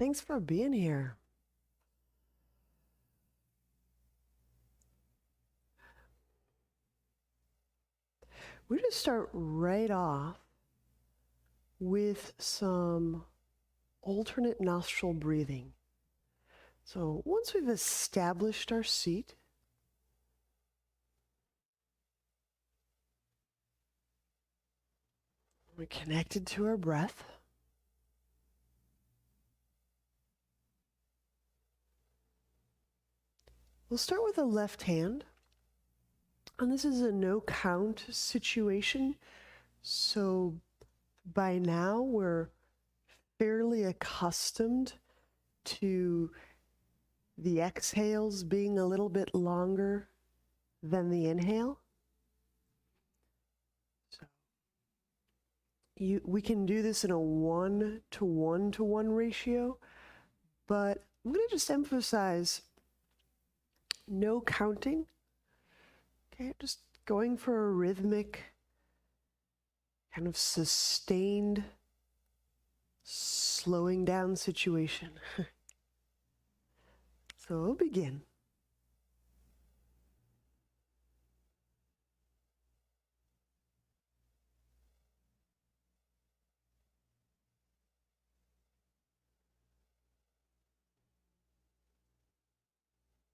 Thanks for being here. We're going to start right off with some alternate nostril breathing. So once we've established our seat, we're connected to our breath. We'll start with the left hand, and this is a no count situation. So by now we're fairly accustomed to the exhales being a little bit longer than the inhale. So we can do this in a 1:1:1 ratio, but I'm going to just emphasize no counting. Okay, just going for a rhythmic, kind of sustained, slowing down situation. So we'll begin.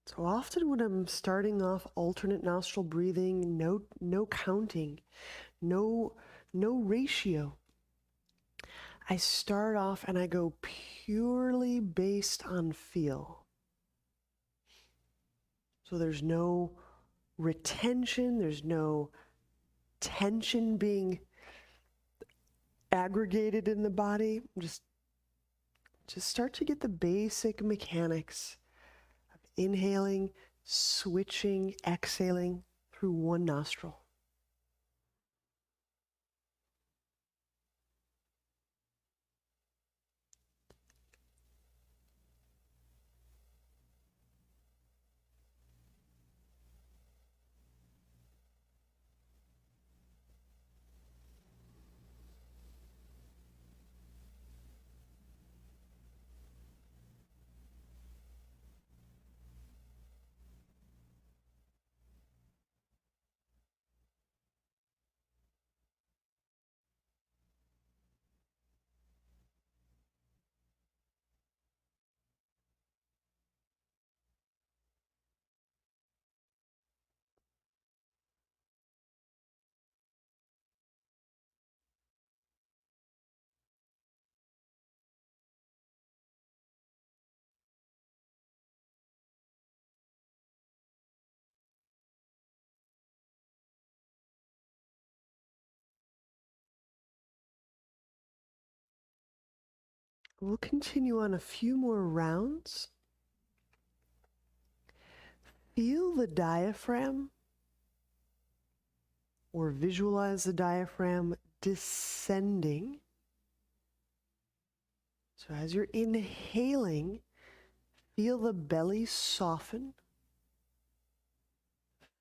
So often when I'm starting off alternate nostril breathing, no counting, no ratio, I start off and I go purely based on feel. So there's no retention, there's no tension being aggregated in the body. Just start to get the basic mechanics of inhaling, switching, exhaling through one nostril. We'll continue on a few more rounds. Feel the diaphragm or visualize the diaphragm descending. So as you're inhaling, feel the belly soften.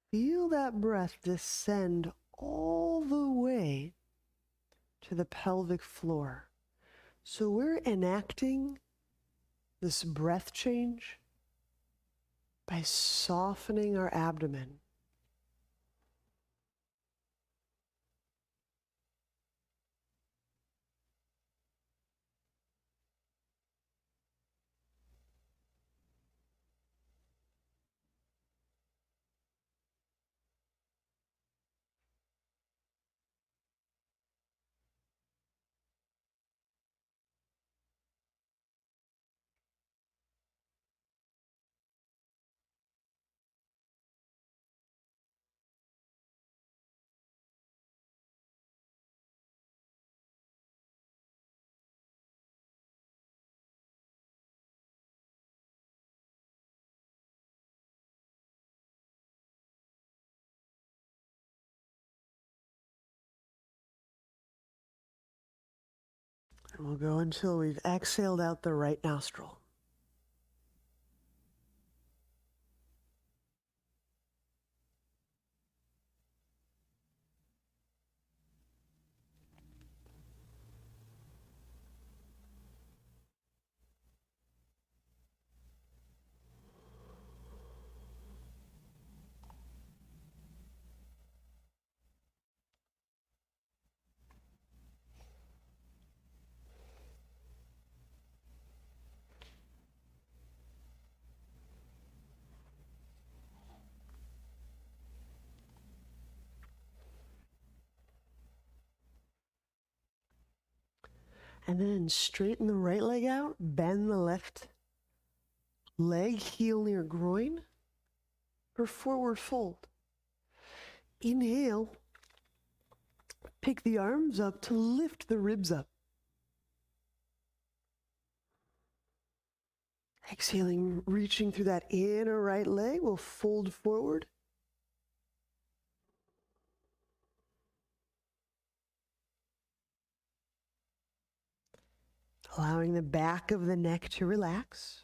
Feel that breath descend all the way to the pelvic floor. So we're enacting this breath change by softening our abdomen. And we'll go until we've exhaled out the right nostril. And then straighten the right leg out, bend the left leg, heel near groin, or forward fold. Inhale, pick the arms up to lift the ribs up. Exhaling, reaching through that inner right leg, we'll fold forward. Allowing the back of the neck to relax.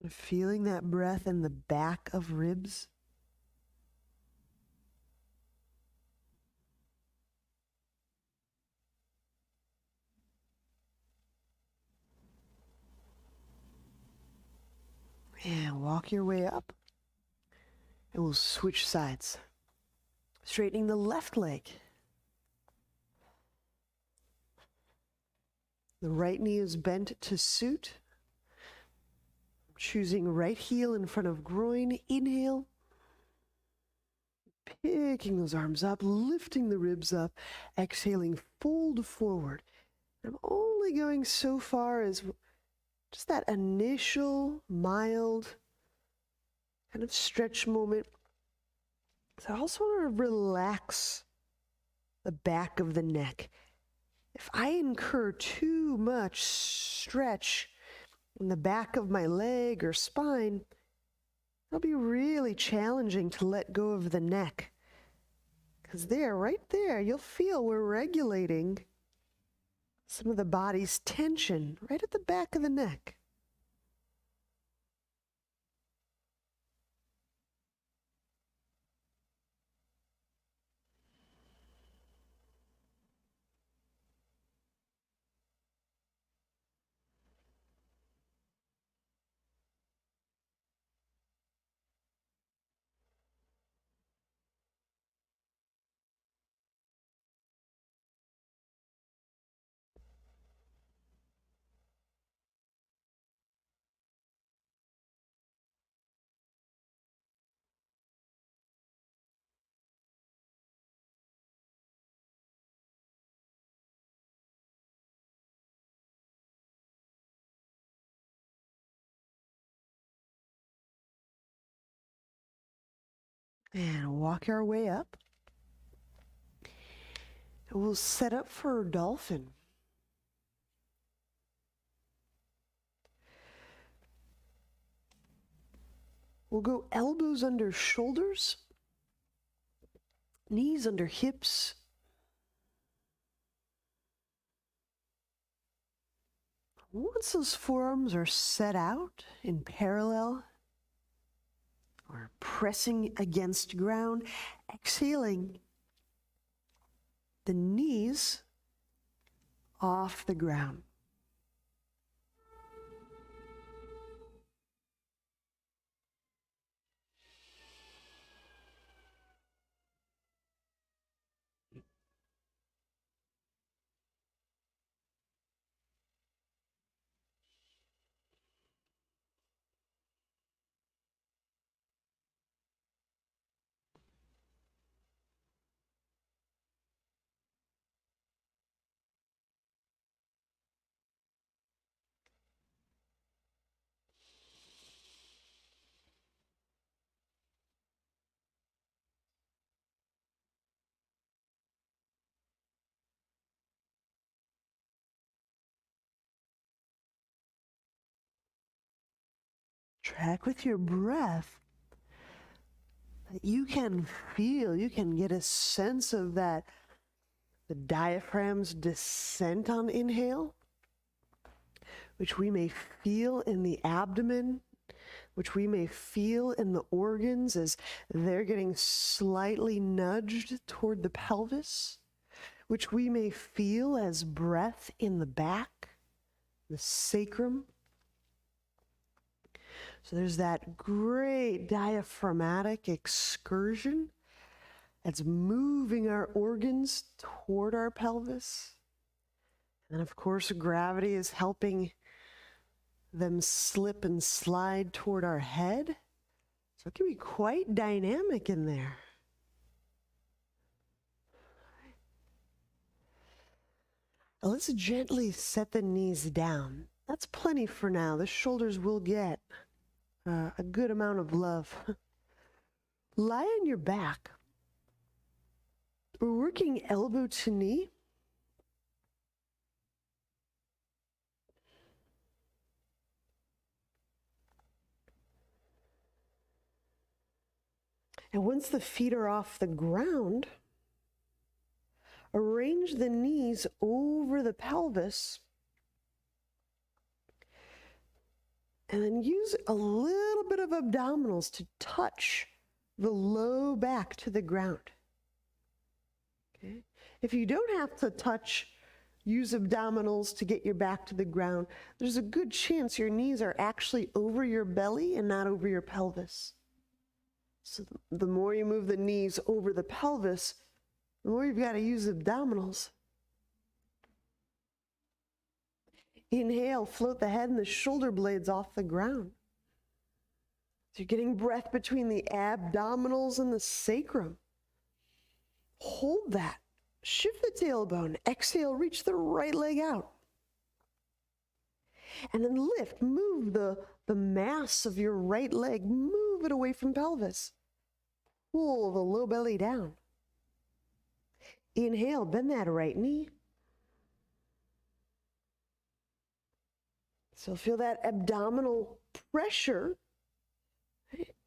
Feeling that breath in the back of ribs. And walk your way up. And we'll switch sides. Straightening the left leg. The right knee is bent to suit. Choosing right heel in front of groin. Inhale. Picking those arms up, lifting the ribs up. Exhaling, fold forward. I'm only going so far as just that initial mild kind of stretch moment. So I also want to relax the back of the neck. If I incur too much stretch in the back of my leg or spine, it'll be really challenging to let go of the neck. Because right there, you'll feel we're regulating some of the body's tension right at the back of the neck. And walk our way up. And we'll set up for a dolphin. We'll go elbows under shoulders, knees under hips. Once those forearms are set out in parallel or pressing against ground, exhaling, the knees off the ground. Track with your breath. You can feel, you can get a sense of that, the diaphragm's descent on inhale, which we may feel in the abdomen, which we may feel in the organs as they're getting slightly nudged toward the pelvis, which we may feel as breath in the back, the sacrum. So there's that great diaphragmatic excursion that's moving our organs toward our pelvis. And then, of course, gravity is helping them slip and slide toward our head. So it can be quite dynamic in there. Now let's gently set the knees down. That's plenty for now. The shoulders will get a good amount of love. Lie on your back. We're working elbow to knee. And once the feet are off the ground, arrange the knees over the pelvis. And then use a little bit of abdominals to touch the low back to the ground. Okay? If you don't have to use abdominals to get your back to the ground, there's a good chance your knees are actually over your belly and not over your pelvis. So the more you move the knees over the pelvis, the more you've got to use abdominals. Inhale, float the head and the shoulder blades off the ground. So you're getting breath between the abdominals and the sacrum. Hold that. Shift the tailbone. Exhale, reach the right leg out. And then lift, move the mass of your right leg, move it away from pelvis. Pull the low belly down. Inhale, bend that right knee. So feel that abdominal pressure.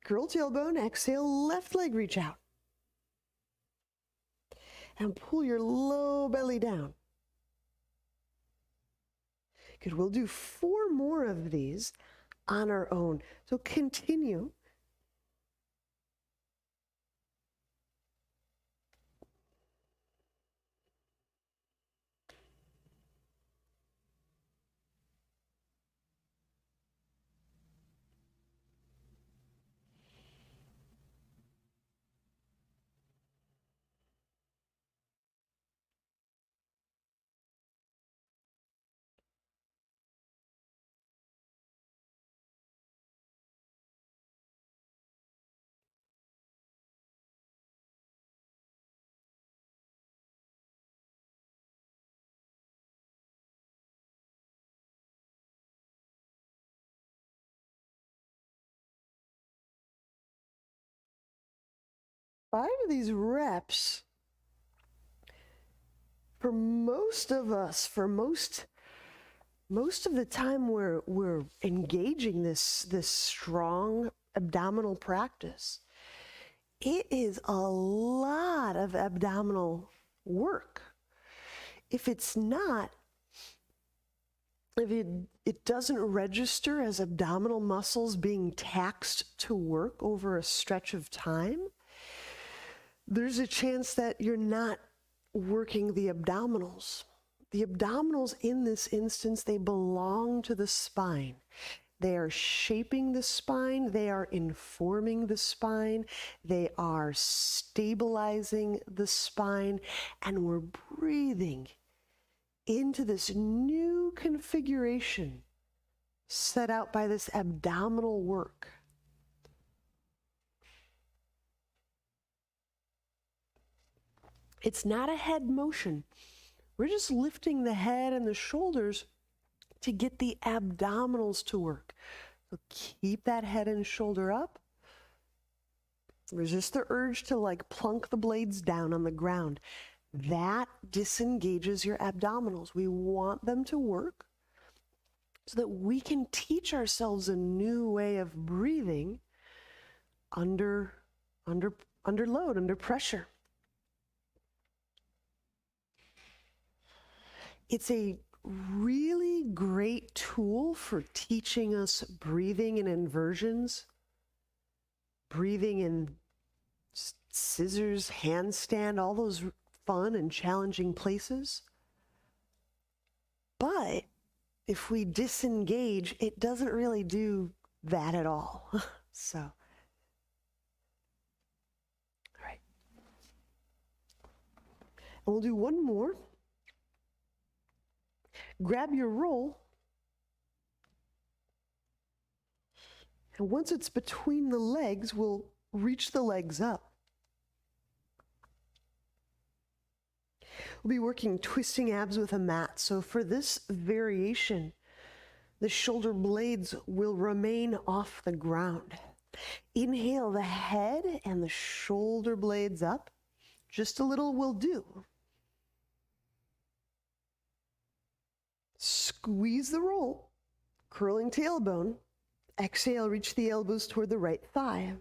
Curl tailbone, exhale, left leg reach out. And pull your low belly down. Good, we'll do 4 more of these on our own. So continue. Five of these reps, for most of us, for most of the time we're engaging this strong abdominal practice, it is a lot of abdominal work. If it's not, if it doesn't register as abdominal muscles being taxed to work over a stretch of time, there's a chance that you're not working the abdominals. The abdominals in this instance, they belong to the spine. They are shaping the spine, they are informing the spine, they are stabilizing the spine, and we're breathing into this new configuration set out by this abdominal work. It's not a head motion. We're just lifting the head and the shoulders to get the abdominals to work. So keep that head and shoulder up. Resist the urge to plunk the blades down on the ground. That disengages your abdominals. We want them to work. so that we can teach ourselves a new way of breathing under load, under pressure. It's a really great tool for teaching us breathing in inversions, breathing in scissors, handstand, all those fun and challenging places. But if we disengage, it doesn't really do that at all. So, all right. And we'll do one more. Grab your roll. And once it's between the legs, we'll reach the legs up. We'll be working twisting abs with a mat. So for this variation, the shoulder blades will remain off the ground. Inhale the head and the shoulder blades up. Just a little will do. Squeeze the roll, curling tailbone. Exhale, reach the elbows toward the right thigh.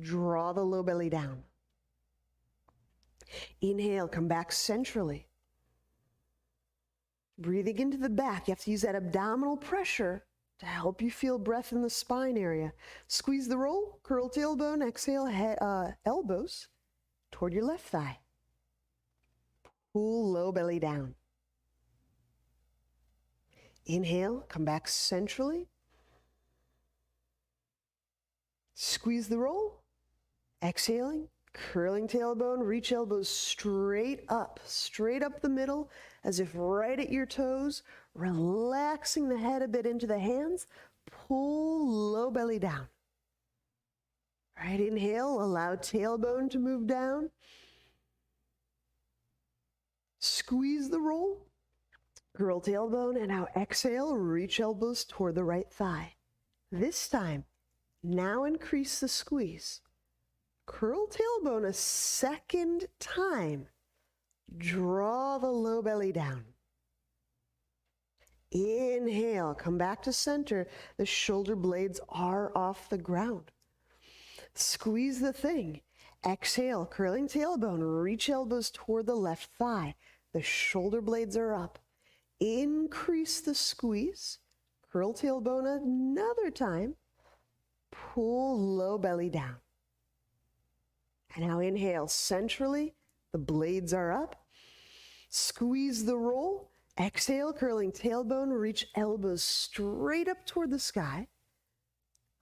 Draw the low belly down. Inhale, come back centrally. Breathing into the back. You have to use that abdominal pressure to help you feel breath in the spine area. Squeeze the roll, curl tailbone, exhale, elbows toward your left thigh. Pull low belly down. Inhale, come back centrally. Squeeze the roll. Exhaling, curling tailbone, reach elbows straight up the middle, as if right at your toes, relaxing the head a bit into the hands. Pull low belly down. All right, inhale, allow tailbone to move down. Squeeze the roll, curl tailbone, and now exhale, reach elbows toward the right thigh. This time, now increase the squeeze. Curl tailbone a second time. Draw the low belly down. Inhale, come back to center. The shoulder blades are off the ground. Squeeze the thing. Exhale, curling tailbone, reach elbows toward the left thigh. The shoulder blades are up. Increase the squeeze. Curl tailbone another time. Pull low belly down. And now inhale centrally. The blades are up. Squeeze the roll. Exhale, curling tailbone, reach elbows straight up toward the sky.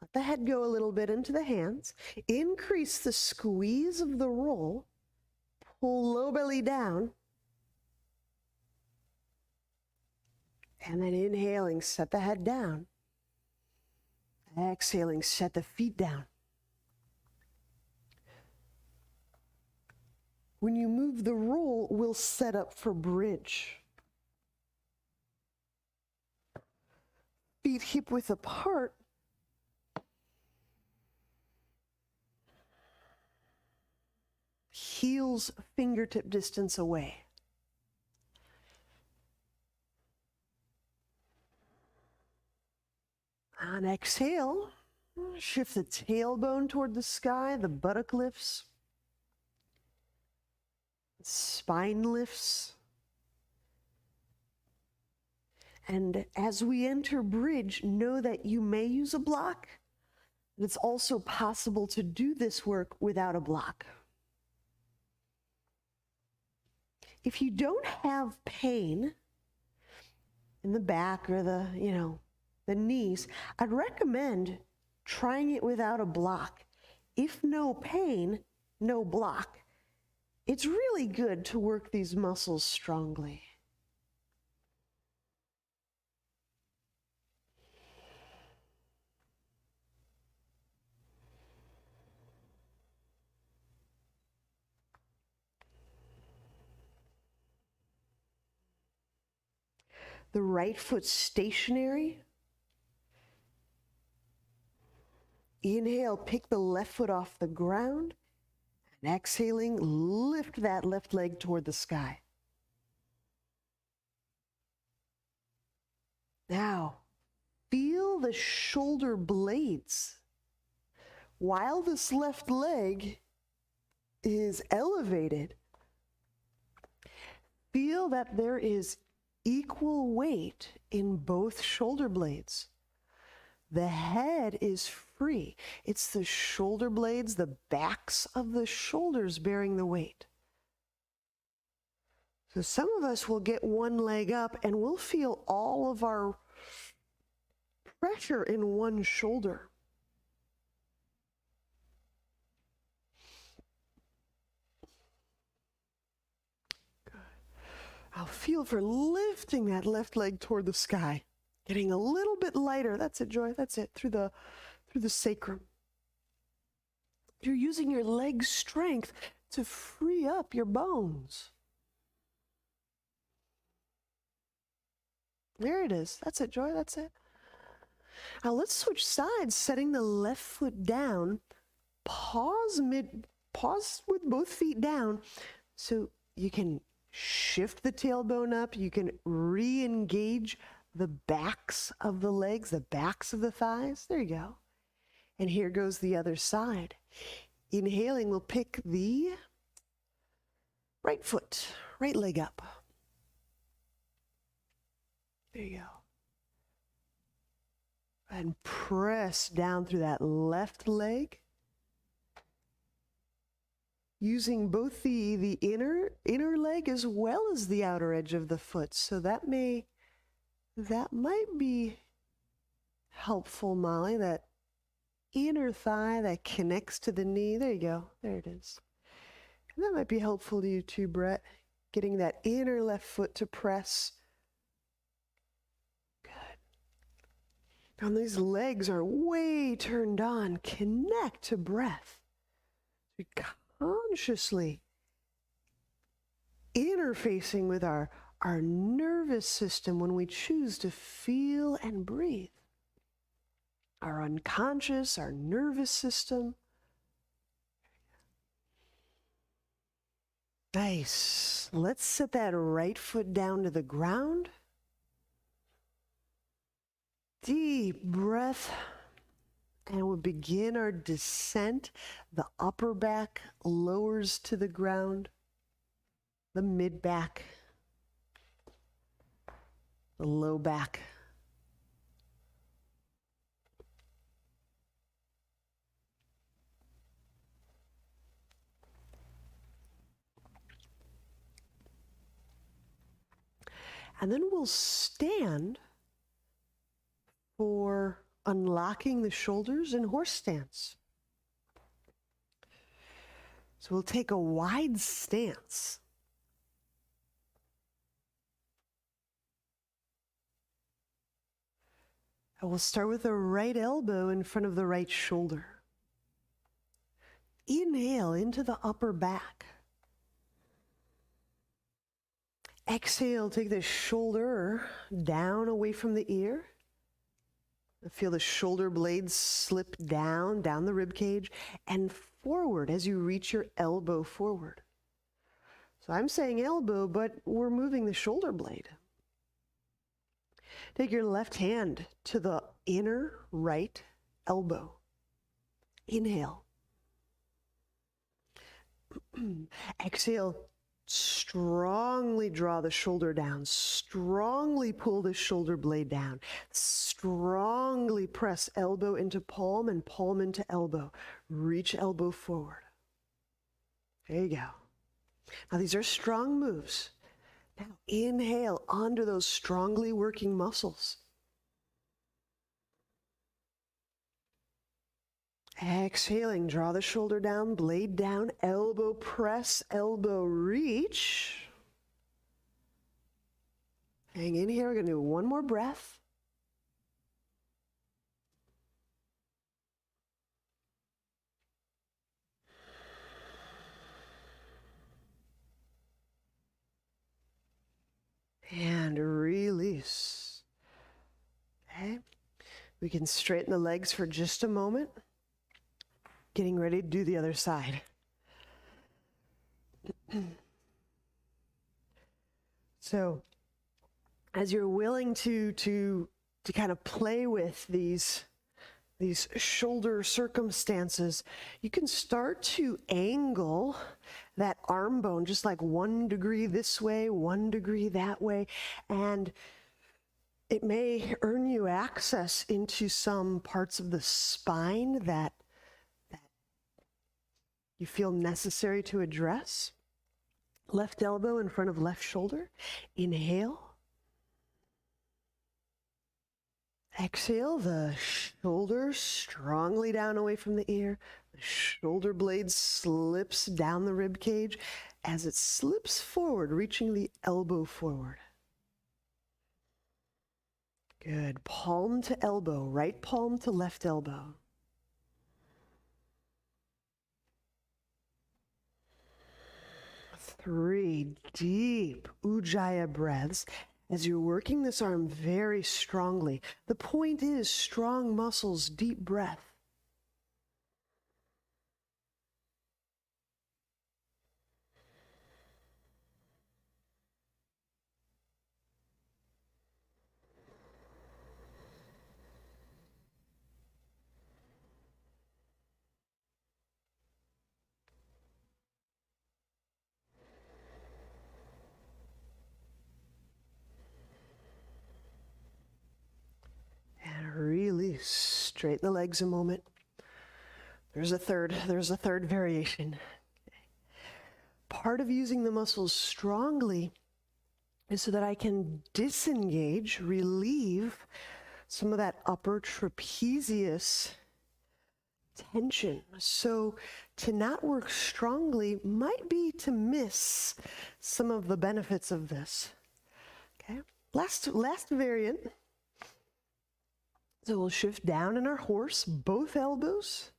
Let the head go a little bit into the hands. Increase the squeeze of the roll. Pull low belly down. And then inhaling, set the head down. Exhaling, set the feet down. When you move the roll, we'll set up for bridge. Feet hip width apart. Heels fingertip distance away. On exhale, shift the tailbone toward the sky, the buttock lifts. Spine lifts. And as we enter bridge, know that you may use a block. It's also possible to do this work without a block. If you don't have pain in the back or the knees, I'd recommend trying it without a block. If no pain, no block. It's really good to work these muscles strongly. The right foot stationary. Inhale, pick the left foot off the ground. And exhaling, lift that left leg toward the sky. Now, feel the shoulder blades. While this left leg is elevated, feel that there is equal weight in both shoulder blades. The head is free. It's the shoulder blades, the backs of the shoulders bearing the weight. So some of us will get one leg up and we'll feel all of our pressure in one shoulder. I'll feel for lifting that left leg toward the sky, getting a little bit lighter. That's it, Joy. That's it. Through the sacrum. You're using your leg strength to free up your bones. There it is. That's it, Joy. That's it. Now let's switch sides, setting the left foot down. Pause with both feet down so you can shift the tailbone up. You can re-engage the backs of the legs, the backs of the thighs. There you go. And here goes the other side. Inhaling, we'll pick the right foot, right leg up. There you go. And press down through that left leg. Using both the inner leg as well as the outer edge of the foot. So that might be helpful, Molly, that inner thigh that connects to the knee. There you go. There it is. And that might be helpful to you too, Brett. Getting that inner left foot to press. Good. And these legs are way turned on. Connect to breath. Consciously interfacing with our nervous system when we choose to feel and breathe. Our unconscious, our nervous system. Nice. Let's set that right foot down to the ground. Deep breath. And we'll begin our descent. The upper back lowers to the ground. The mid back. The low back. And then we'll stand for unlocking the shoulders in horse stance. So we'll take a wide stance. And we'll start with the right elbow in front of the right shoulder. Inhale into the upper back. Exhale, take the shoulder down away from the ear. Feel the shoulder blades slip down the rib cage and forward as you reach your elbow forward. So I'm saying elbow, but we're moving the shoulder blade. Take your left hand to the inner right elbow. Inhale. Exhale. Strongly draw the shoulder down. Strongly pull the shoulder blade down. Strongly press elbow into palm and palm into elbow. Reach elbow forward. There you go. Now these are strong moves. Now inhale onto those strongly working muscles. Exhaling, draw the shoulder down, blade down, elbow press, elbow reach. Hang in here, we're gonna do one more breath. And release. Okay, we can straighten the legs for just a moment. Getting ready to do the other side. So, as you're willing to to kind of play with these shoulder circumstances, you can start to angle that arm bone just like 1 degree this way, 1 degree that way, and it may earn you access into some parts of the spine that you feel necessary to address. Left elbow in front of left shoulder. Inhale. Exhale, the shoulder strongly down away from the ear. The shoulder blade slips down the rib cage as it slips forward, reaching the elbow forward. Good. Palm to elbow, right palm to left elbow. Three deep Ujjayi breaths as you're working this arm very strongly. The point is strong muscles, deep breath. Release. Straighten the legs a moment. There's a third variation. Part of using the muscles strongly is so that I can disengage, relieve some of that upper trapezius tension. So to not work strongly might be to miss some of the benefits of this. Okay. Last variant. So we'll shift down in our horse, both elbows.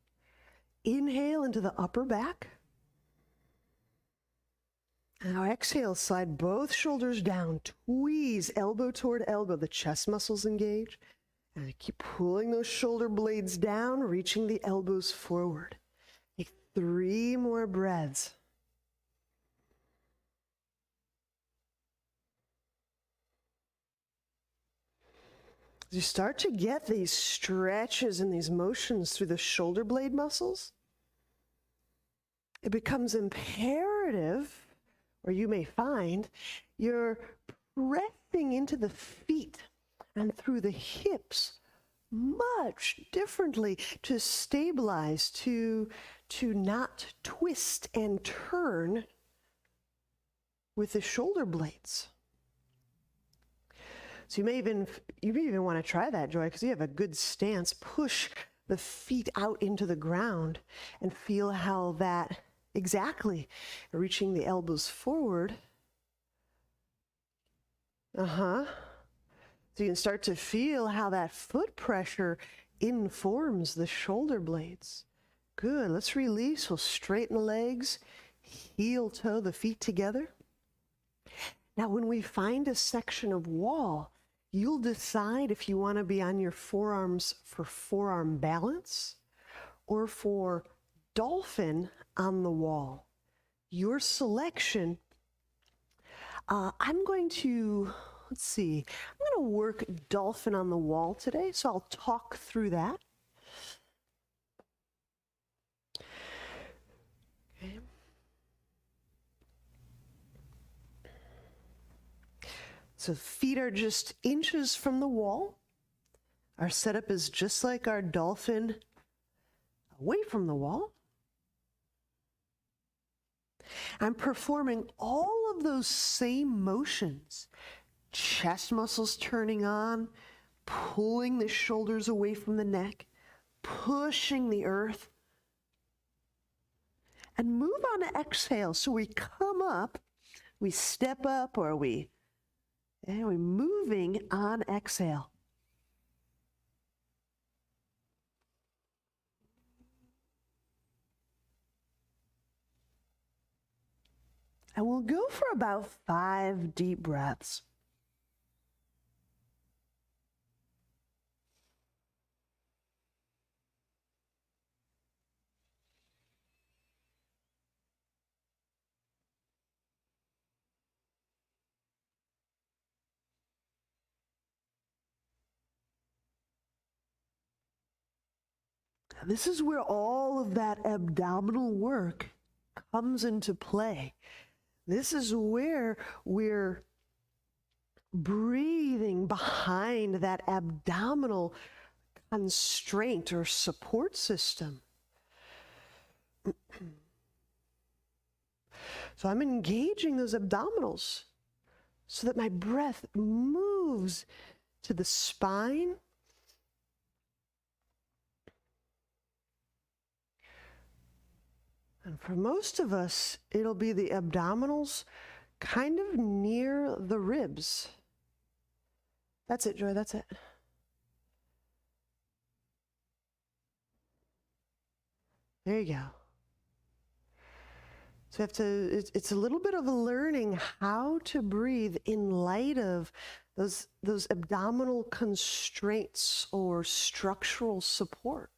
Inhale into the upper back. Now exhale, slide both shoulders down, tweeze elbow toward elbow, the chest muscles engage. And keep pulling those shoulder blades down, reaching the elbows forward. Take 3 more breaths. As you start to get these stretches and these motions through the shoulder blade muscles, it becomes imperative, or you may find, you're pressing into the feet and through the hips much differently to stabilize, to not twist and turn with the shoulder blades. So you may even want to try that, Joy, because you have a good stance. Push the feet out into the ground and feel how that, exactly, reaching the elbows forward. So you can start to feel how that foot pressure informs the shoulder blades. Good, let's release. We'll straighten the legs, heel toe the feet together. Now when we find a section of wall, you'll decide if you want to be on your forearms for forearm balance or for dolphin on the wall. Your selection. I'm going to work dolphin on the wall today, so I'll talk through that. Okay. So feet are just inches from the wall. Our setup is just like our dolphin, away from the wall. I'm performing all of those same motions. Chest muscles turning on, pulling the shoulders away from the neck, pushing the earth. And move on to exhale. So we come up, we step up, or we're moving on exhale. And we'll go for about 5 deep breaths. This is where all of that abdominal work comes into play. This is where we're breathing behind that abdominal constraint or support system. So I'm engaging those abdominals so that my breath moves to the spine. And for most of us, it'll be the abdominals kind of near the ribs. That's it, Joy, that's it. There you go. So it's a little bit of a learning how to breathe in light of those abdominal constraints or structural support.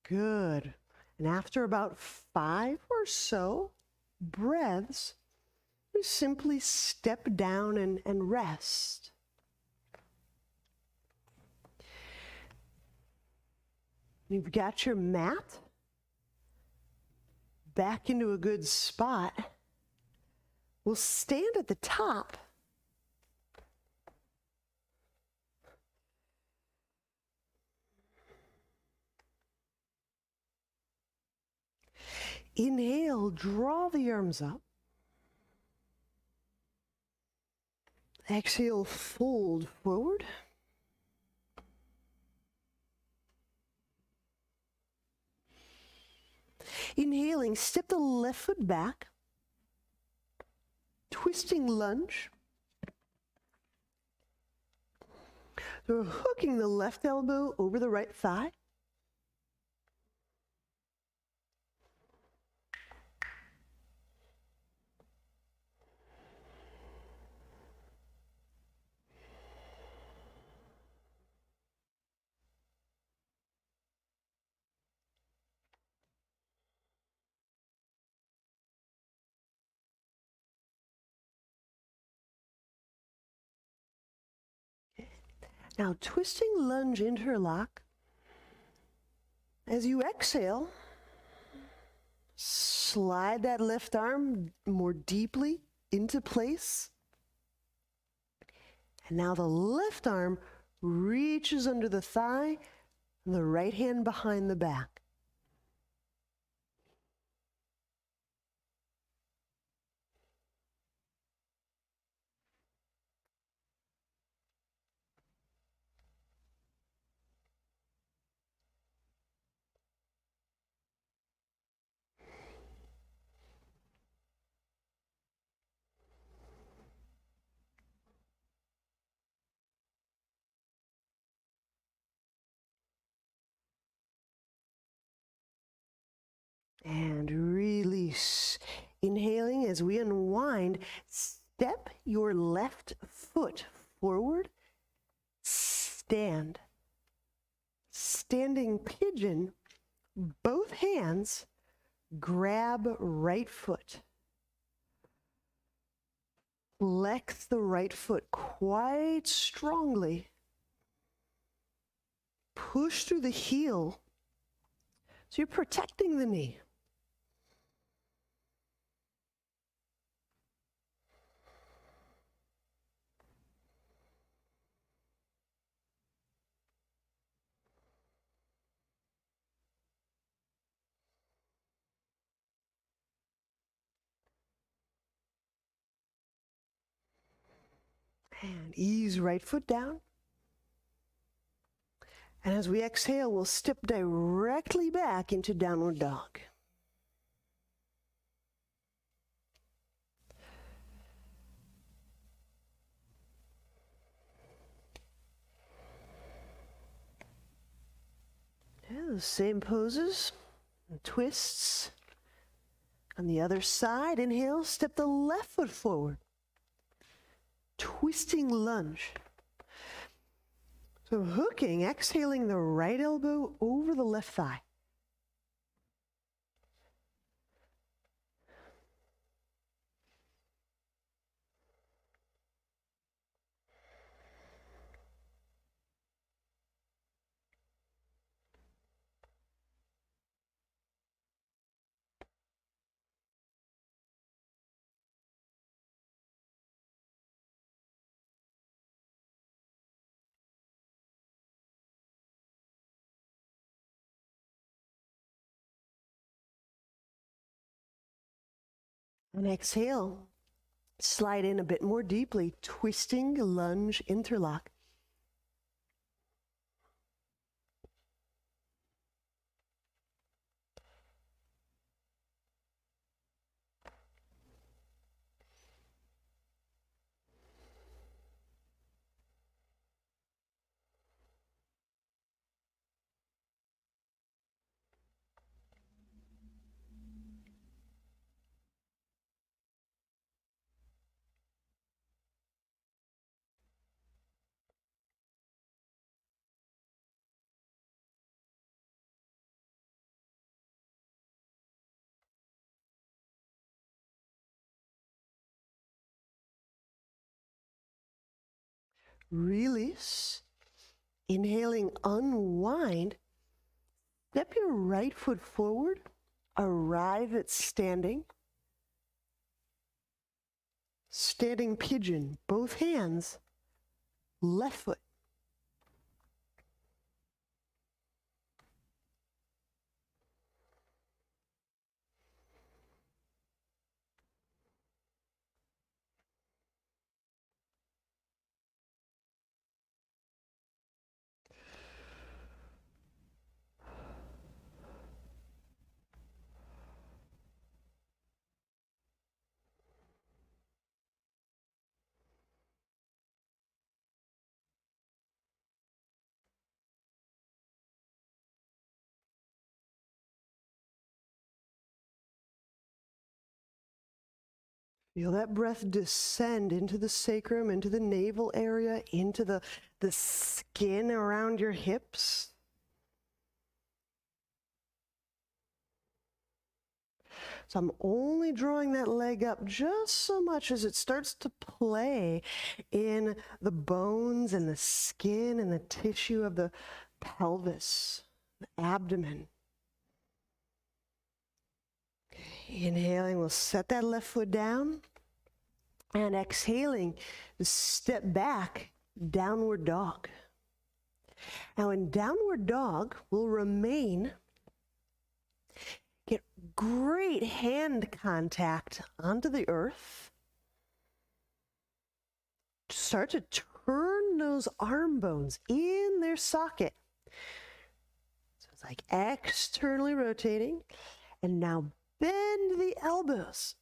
Good. And after about 5 or so breaths, you simply step down and rest. You've got your mat back into a good spot. We'll stand at the top. Inhale, draw the arms up. Exhale, fold forward. Inhaling, step the left foot back. Twisting lunge. So we're hooking the left elbow over the right thigh. Now, twisting lunge interlock. As you exhale, slide that left arm more deeply into place. And now the left arm reaches under the thigh and the right hand behind the back. And release. Inhaling as we unwind, step your left foot forward, stand. Standing pigeon, both hands grab right foot. Flex the right foot quite strongly. Push through the heel so you're protecting the knee. And ease right foot down. And as we exhale, we'll step directly back into downward dog. Yeah, the same poses, twists. On the other side, inhale, step the left foot forward. Twisting lunge. So hooking, exhaling the right elbow over the left thigh. And exhale, slide in a bit more deeply, twisting, lunge, interlock. Release. Inhaling, unwind. Step your right foot forward. Arrive at standing. Standing pigeon, both hands, left foot. Feel that breath descend into the sacrum, into the navel area, into the skin around your hips. So I'm only drawing that leg up just so much as it starts to play in the bones and the skin and the tissue of the pelvis, the abdomen. Inhaling, we'll set that left foot down. And exhaling, step back, downward dog. Now in downward dog, we'll remain, get great hand contact onto the earth. Start to turn those arm bones in their socket. So it's like externally rotating. And now bend the elbows.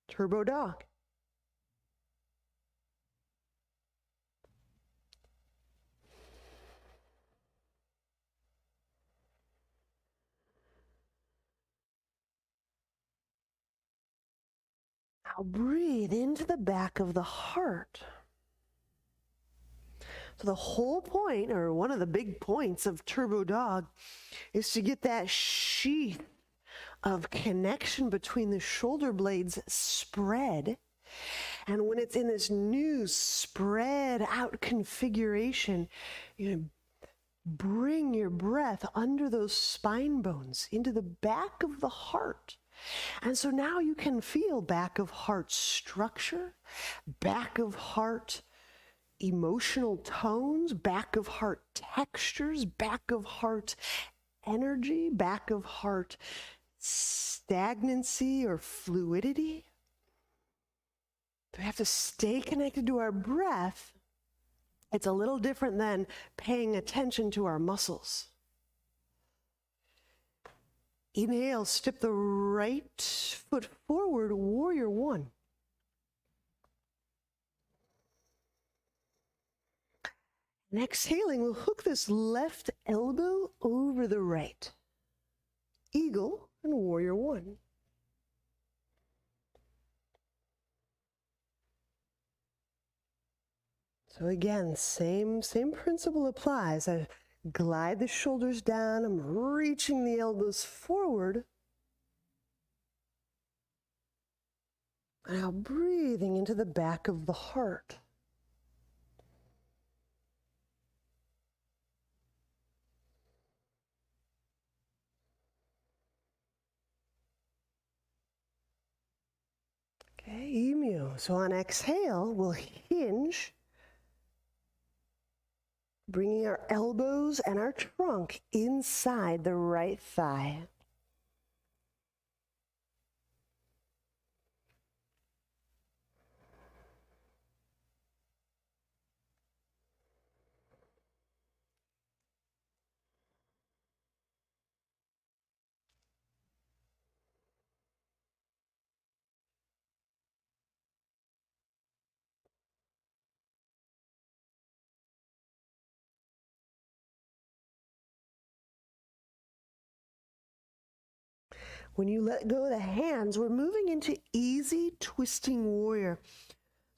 Turbo dog. Now breathe into the back of the heart. So the whole point, or one of the big points of turbo dog, is to get that sheath of connection between the shoulder blades spread. And when it's in this new spread out configuration, you bring your breath under those spine bones into the back of the heart. And so now you can feel back of heart structure, back of heart emotional tones, back of heart textures, back of heart energy, back of heart stagnancy or fluidity. We have to stay connected to our breath. It's a little different than paying attention to our muscles. Inhale, step the right foot forward, warrior one. And exhaling, we'll hook this left elbow over the right. Eagle and warrior one. So again, same principle applies. I glide the shoulders down, I'm reaching the elbows forward. And now breathing into the back of the heart. Okay, emu. So on exhale, we'll hinge, bringing our elbows and our trunk inside the right thigh. When you let go of the hands, we're moving into easy twisting warrior.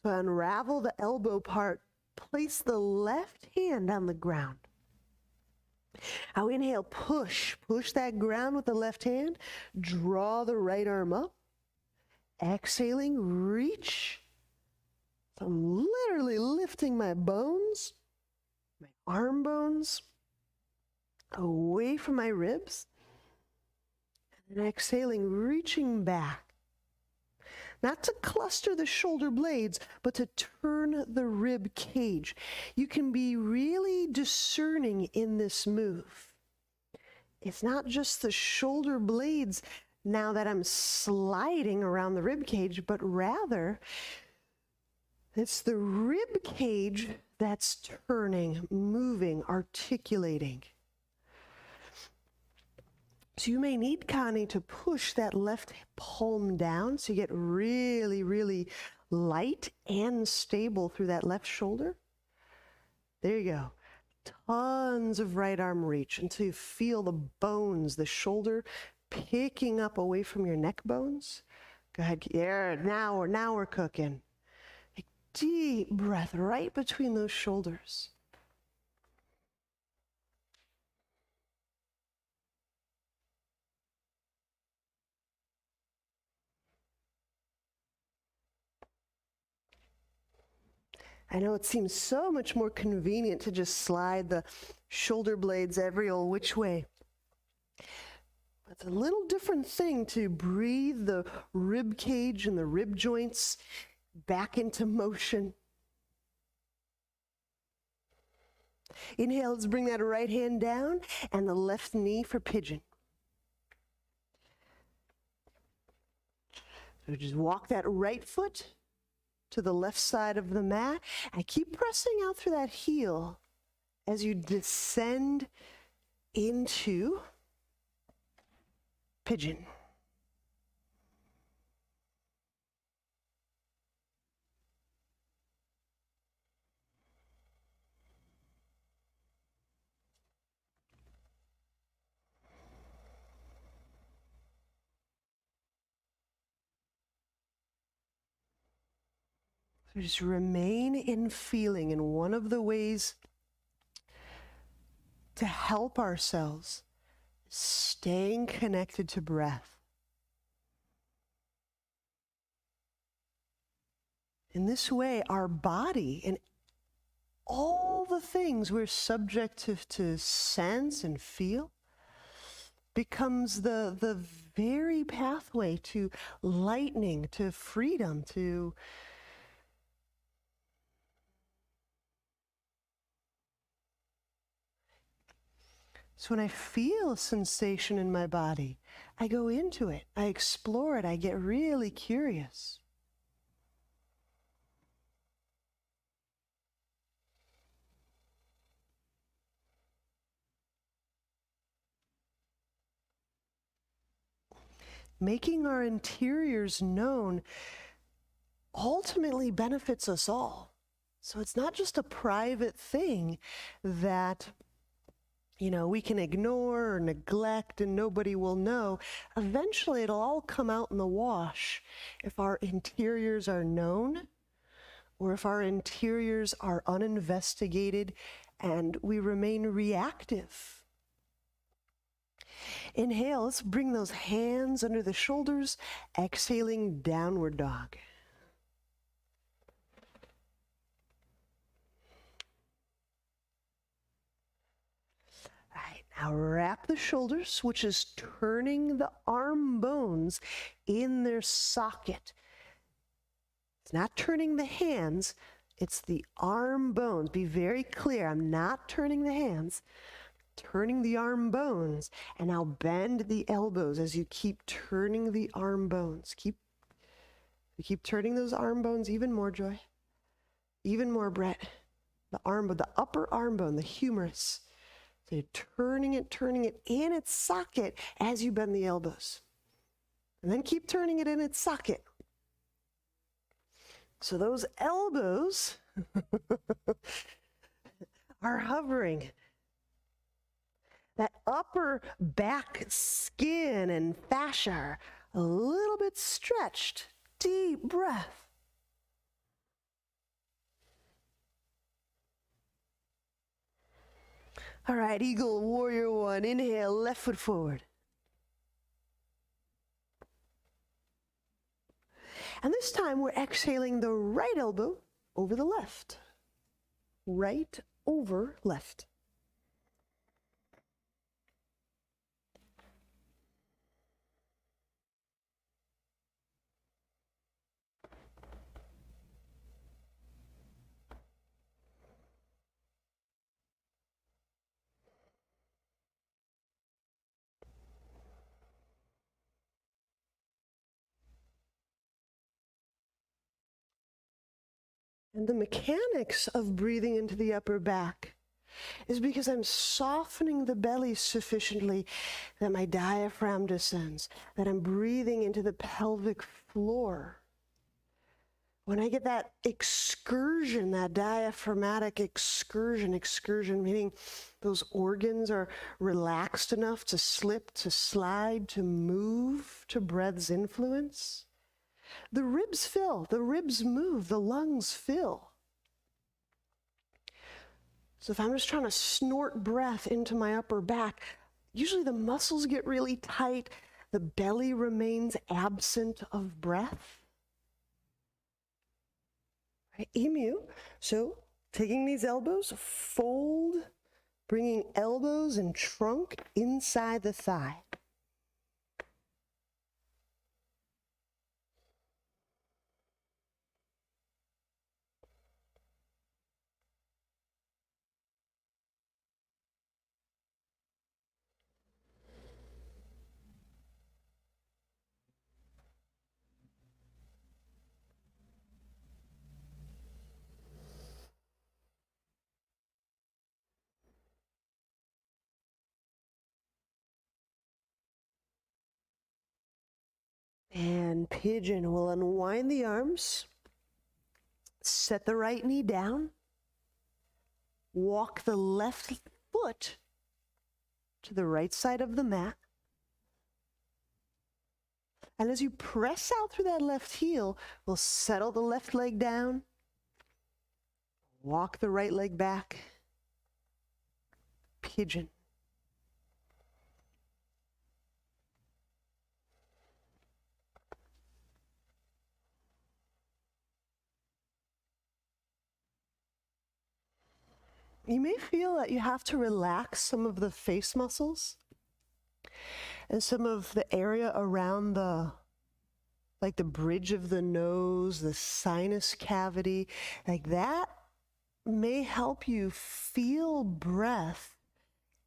So unravel the elbow part, place the left hand on the ground. Now inhale, push that ground with the left hand, draw the right arm up. Exhaling, reach. So I'm literally lifting my bones, my arm bones, away from my ribs. And then exhaling, reaching back. Not to cluster the shoulder blades, but to turn the rib cage. You can be really discerning in this move. It's not just the shoulder blades now that I'm sliding around the rib cage, but rather it's the rib cage that's turning, moving, articulating. So you may need, Connie, to push that left palm down so you get really, really light and stable through that left shoulder. There you go. Tons of right arm reach until you feel the bones, the shoulder picking up away from your neck bones. Go ahead. Yeah, now we're cooking. A deep breath right between those shoulders. I know it seems so much more convenient to just slide the shoulder blades every old which way. It's a little different thing to breathe the rib cage and the rib joints back into motion. Inhale, let's bring that right hand down and the left knee for pigeon. So just walk that right foot to the left side of the mat and keep pressing out through that heel as you descend into pigeon. So just remain in feeling, and one of the ways to help ourselves is staying connected to breath. In this way, our body and all the things we're subject to sense and feel becomes the very pathway to lightening, to freedom, to So when I feel a sensation in my body, I go into it, I explore it, I get really curious. Making our interiors known ultimately benefits us all. So it's not just a private thing that we can ignore or neglect and nobody will know. Eventually it'll all come out in the wash if our interiors are known or if our interiors are uninvestigated and we remain reactive. Inhale, let's bring those hands under the shoulders, exhaling, downward dog. Now wrap the shoulders, which is turning the arm bones in their socket. It's not turning the hands, it's the arm bones. Be very clear, I'm not turning the hands, turning the arm bones. And now bend the elbows as you keep turning the arm bones. Keep turning those arm bones even more, Joy. Even more, Brett. The upper arm bone, the humerus. So you're turning it in its socket as you bend the elbows. And then keep turning it in its socket. So those elbows are hovering. That upper back skin and fascia are a little bit stretched. Deep breath. All right, Eagle Warrior One. Inhale, left foot forward. And this time we're exhaling the right elbow over the left. Right over left. And the mechanics of breathing into the upper back is because I'm softening the belly sufficiently that my diaphragm descends, that I'm breathing into the pelvic floor. When I get that excursion, that diaphragmatic excursion meaning those organs are relaxed enough to slip, to slide, to move to breath's influence, the ribs fill, the ribs move, the lungs fill. So if I'm just trying to snort breath into my upper back, usually the muscles get really tight, the belly remains absent of breath. Right? Emu. So taking these elbows, fold, bringing elbows and trunk inside the thigh. And pigeon. We'll unwind the arms, set the right knee down, walk the left foot to the right side of the mat. And as you press out through that left heel, we'll settle the left leg down, walk the right leg back, pigeon. You may feel that you have to relax some of the face muscles and some of the area around the bridge of the nose, the sinus cavity, like that may help you feel breath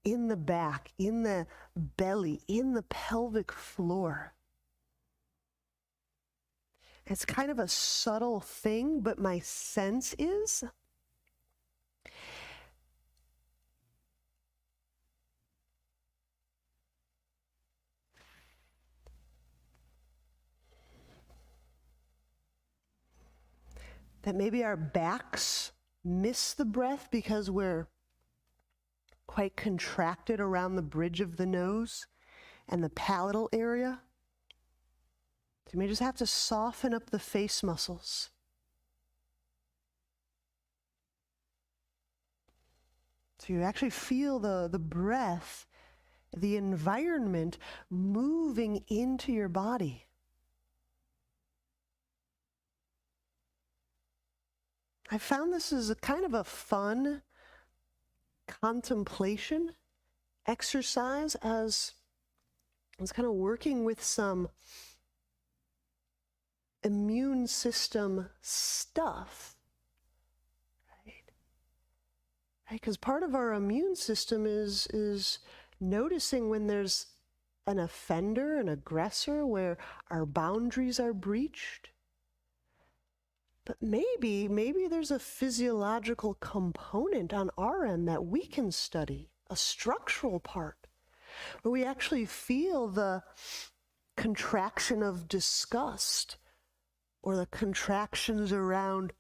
in the back, in the belly, in the pelvic floor. It's kind of a subtle thing, but my sense is that maybe our backs miss the breath because we're quite contracted around the bridge of the nose and the palatal area. So you may just have to soften up the face muscles. So you actually feel the breath, the environment moving into your body. I found this is a kind of a fun contemplation exercise as I was kind of working with some immune system stuff, right? Because part of our immune system is noticing when there's an offender, an aggressor, where our boundaries are breached. But maybe there's a physiological component on our end that we can study, a structural part, where we actually feel the contraction of disgust or the contractions around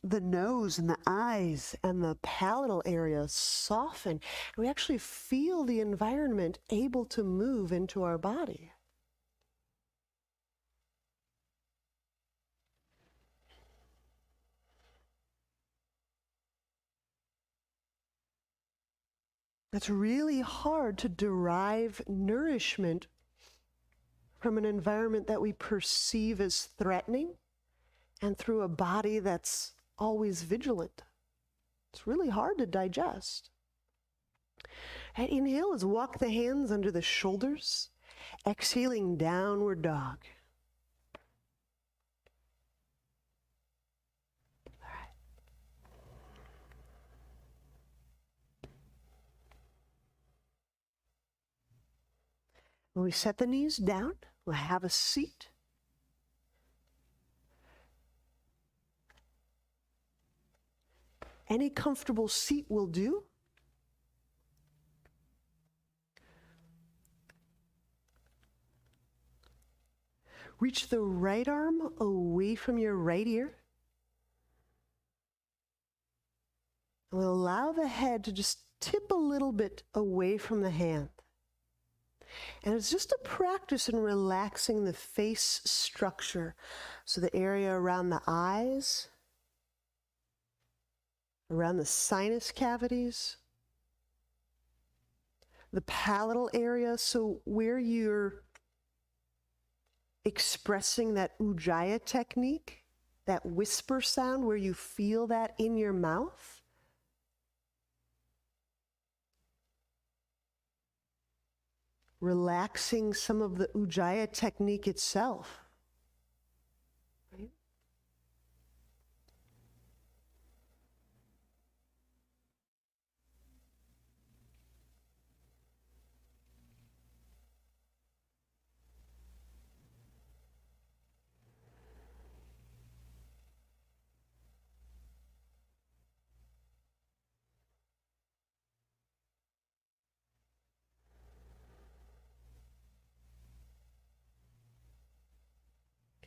the nose and the eyes and the palatal area soften. We actually feel the environment able to move into our body. It's really hard to derive nourishment from an environment that we perceive as threatening and through a body that's always vigilant. It's really hard to digest. And inhale is walk the hands under the shoulders, exhaling downward dog. All right. When we set the knees down, we'll have a seat. Any comfortable seat will do. Reach the right arm away from your right ear. And we'll allow the head to just tip a little bit away from the hand. And it's just a practice in relaxing the face structure. So the area around the eyes, around the sinus cavities, the palatal area, so where you're expressing that ujjayi technique, that whisper sound, where you feel that in your mouth. Relaxing some of the ujjayi technique itself. Right?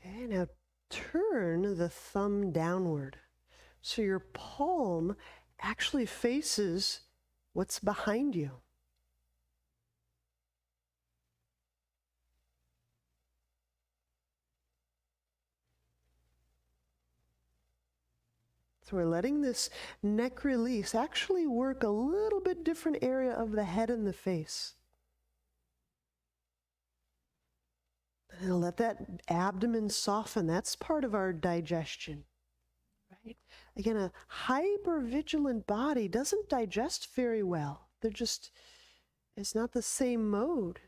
Okay, now turn the thumb downward. So your palm actually faces what's behind you. So we're letting this neck release actually work a little bit different area of the head and the face. And let that abdomen soften. That's part of our digestion, right? Again, a hypervigilant body doesn't digest very well. It's not the same mode.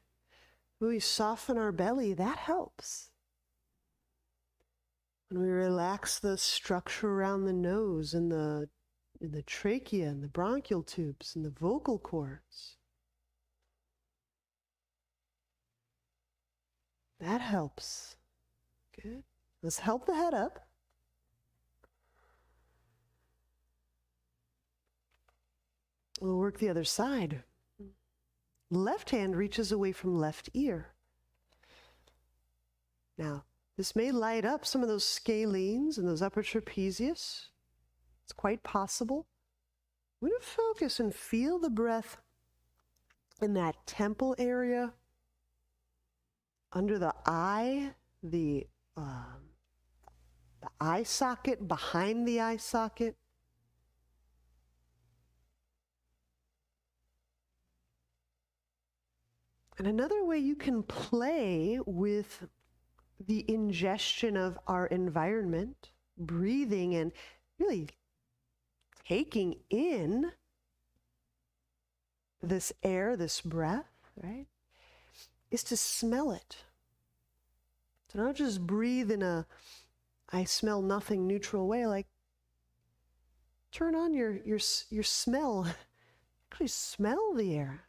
When we soften our belly, that helps. When we relax the structure around the nose and the trachea and the bronchial tubes and the vocal cords, that helps. Good. Let's help the head up. We'll work the other side. Left hand reaches away from left ear. Now, this may light up some of those scalenes and those upper trapezius. It's quite possible. We're going to focus and feel the breath in that temple area, under the eye, the eye socket, behind the eye socket. And another way you can play with the ingestion of our environment, breathing and really taking in this air, this breath, right, is to smell it. So not just breathe in a I smell nothing neutral way, like turn on your smell. Actually smell the air.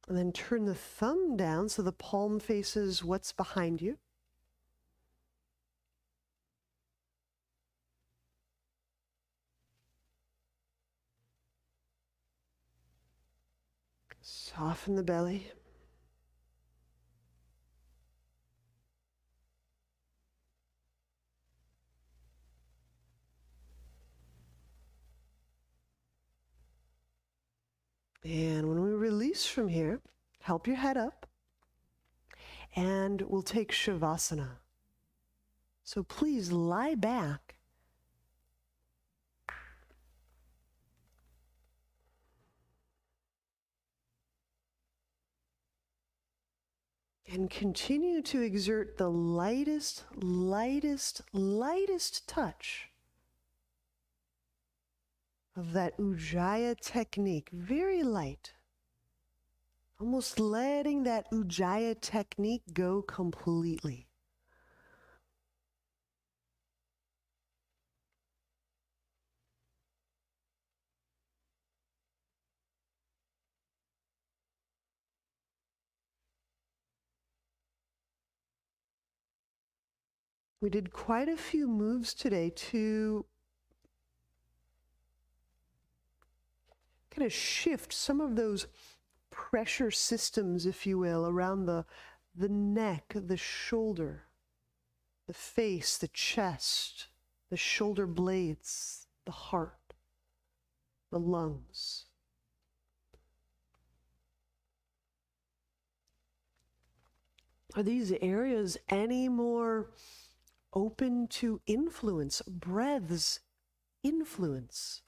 And then turn the thumb down so the palm faces what's behind you. Soften the belly. And when we release from here, help your head up, and we'll take Shavasana. So please lie back. And continue to exert the lightest touch of that Ujjayi technique. Very light. Almost letting that Ujjayi technique go completely. We did quite a few moves today to kind of shift some of those pressure systems, if you will, around the neck, the shoulder, the face, the chest, the shoulder blades, the heart, the lungs. Are these areas any more open to influence, breath's influence?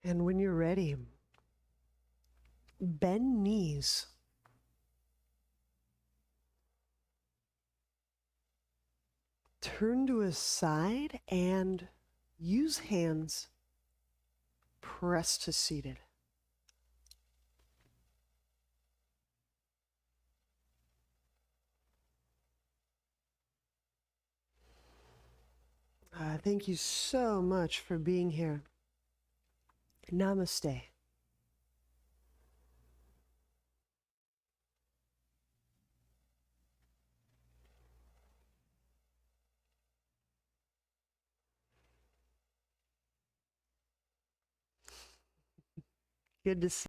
And when you're ready, bend knees. Turn to a side and use hands press to seated. Thank you so much for being here. Namaste. Good to see you.